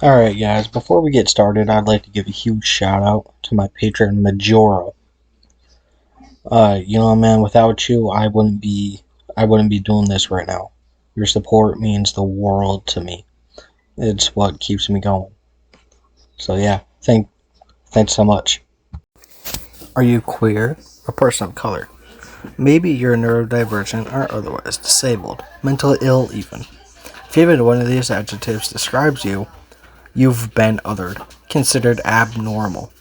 Alright, guys, before we get started, I'd like to give a huge shout out to my patron Majora. Man, without you, I wouldn't be doing this right now. Your support means the world to me. It's what keeps me going. So yeah, thanks so much. Are you queer? A person of color? Maybe you're neurodivergent or otherwise disabled, mentally ill even. If even one of these adjectives describes you, you've been othered, considered abnormal.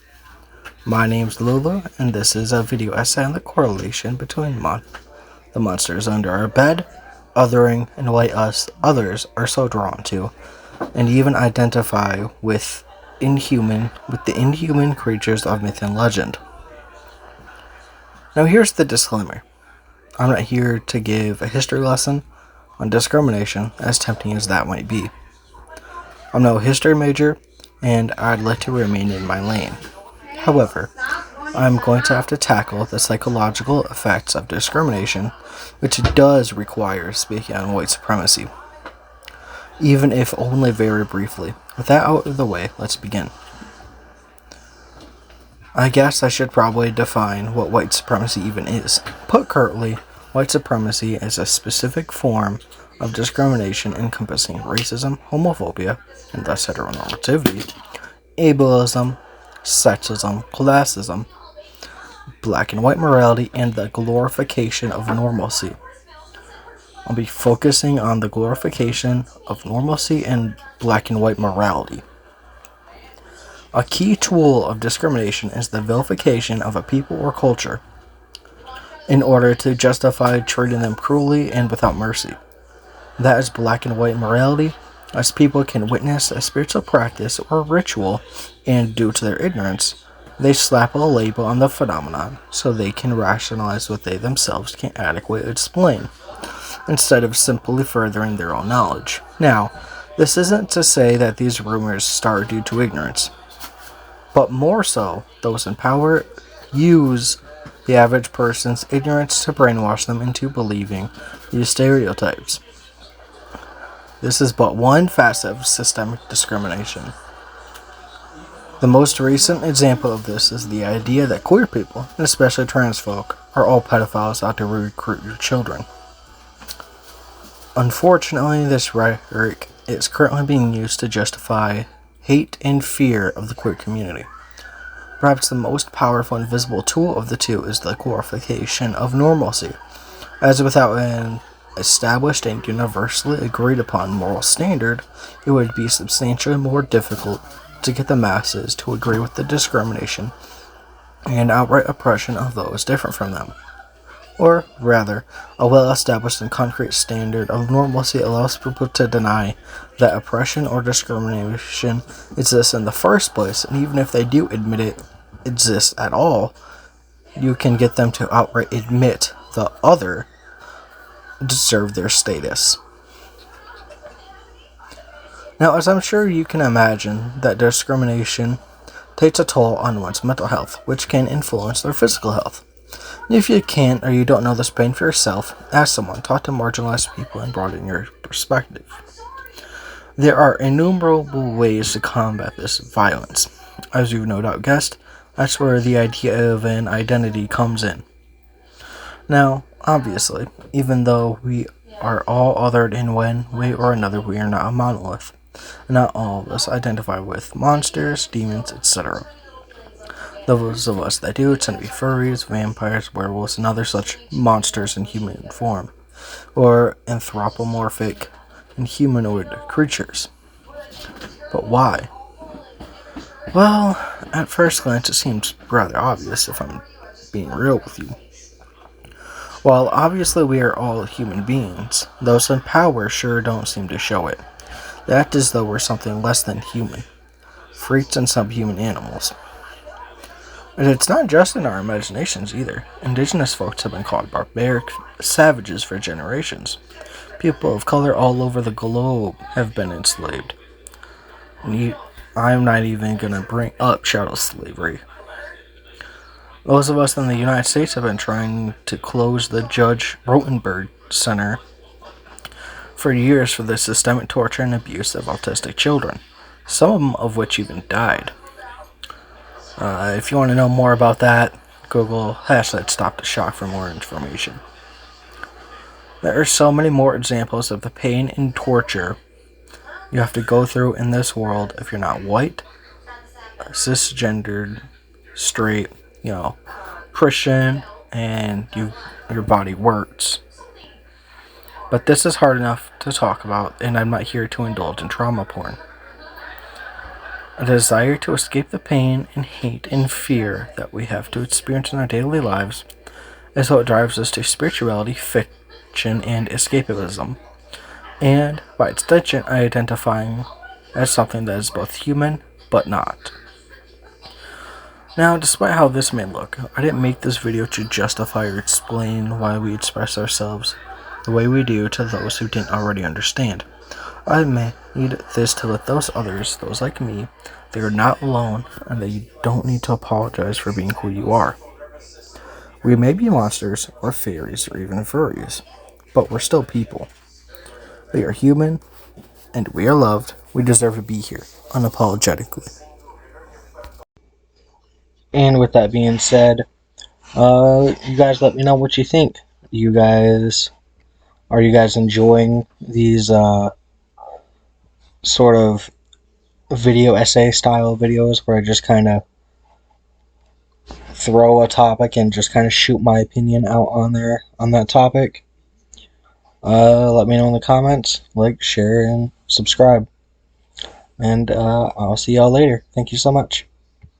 My name's Lulu, and this is a video essay on the correlation between the monsters under our bed, othering, and why us others are so drawn to, and even identify with the inhuman creatures of myth and legend. Now here's the disclaimer. I'm not here to give a history lesson on discrimination, as tempting as that might be. I'm no history major, and I'd like to remain in my lane. However, I'm going to have to tackle the psychological effects of discrimination, which does require speaking on white supremacy, even if only very briefly. With that out of the way, let's begin. I guess I should probably define what white supremacy even is. Put curtly, white supremacy is a specific form of discrimination encompassing racism, homophobia, and thus heteronormativity, ableism, sexism, classism, black and white morality, and the glorification of normalcy. I'll be focusing on the glorification of normalcy and black and white morality. A key tool of discrimination is the vilification of a people or culture in order to justify treating them cruelly and without mercy. That is black and white morality, as people can witness a spiritual practice or ritual, and due to their ignorance, they slap a label on the phenomenon so they can rationalize what they themselves can't adequately explain, instead of simply furthering their own knowledge. Now, this isn't to say that these rumors start due to ignorance, but more so, those in power use the average person's ignorance to brainwash them into believing these stereotypes. This is but one facet of systemic discrimination. The most recent example of this is the idea that queer people, and especially trans folk, are all pedophiles out to recruit your children. Unfortunately, this rhetoric is currently being used to justify hate and fear of the queer community. Perhaps the most powerful and visible tool of the two is the glorification of normalcy, as without an established and universally agreed upon moral standard, it would be substantially more difficult to get the masses to agree with the discrimination and outright oppression of those different from them. Or, rather, a well-established and concrete standard of normalcy allows people to deny that oppression or discrimination exists in the first place, and even if they do admit it exists at all, you can get them to outright admit the other deserve their status. Now, as I'm sure you can imagine, that discrimination takes a toll on one's mental health, which can influence their physical health. If you can't or you don't know this pain for yourself, ask someone, talk to marginalized people, and broaden your perspective. There are innumerable ways to combat this violence. As you've no doubt guessed, that's where the idea of an identity comes in. Now, obviously, even though we are all othered in one way or another, we are not a monolith. Not all of us identify with monsters, demons, etc. Those of us that do tend to be furries, vampires, werewolves, and other such monsters in human form, or anthropomorphic and humanoid creatures. But why? Well, at first glance it seems rather obvious, if I'm being real with you. While obviously we are all human beings, those in power sure don't seem to show it. They act as though we're something less than human, freaks and subhuman animals. And it's not just in our imaginations either. Indigenous folks have been called barbaric savages for generations. People of color all over the globe have been enslaved. I'm not even going to bring up chattel slavery. Those of us in the United States have been trying to close the Judge Rotenberg Center for years for the systemic torture and abuse of autistic children. some of which even died. If you want to know more about that, Google #stop the shock for more information. There are so many more examples of the pain and torture you have to go through in this world if you're not white, cisgendered, straight, Christian, and your body works. But this is hard enough to talk about, and I'm not here to indulge in trauma porn. A desire to escape the pain and hate and fear that we have to experience in our daily lives is what drives us to spirituality, fiction, and escapism, and by extension, identifying as something that is both human but not. Now, despite how this may look, I didn't make this video to justify or explain why we express ourselves the way we do to those who didn't already understand. I made this to let those others, those like me, they are not alone and that you don't need to apologize for being who you are. We may be monsters or fairies or even furries, but we're still people. We are human and we are loved. We deserve to be here unapologetically. And with that being said, you guys let me know what you think. Are you guys enjoying these sort of video essay style videos where I just kind of throw a topic and just kind of shoot my opinion out on there on that topic? Let me know in the comments. Like, share, and subscribe. And I'll see y'all later. Thank you so much.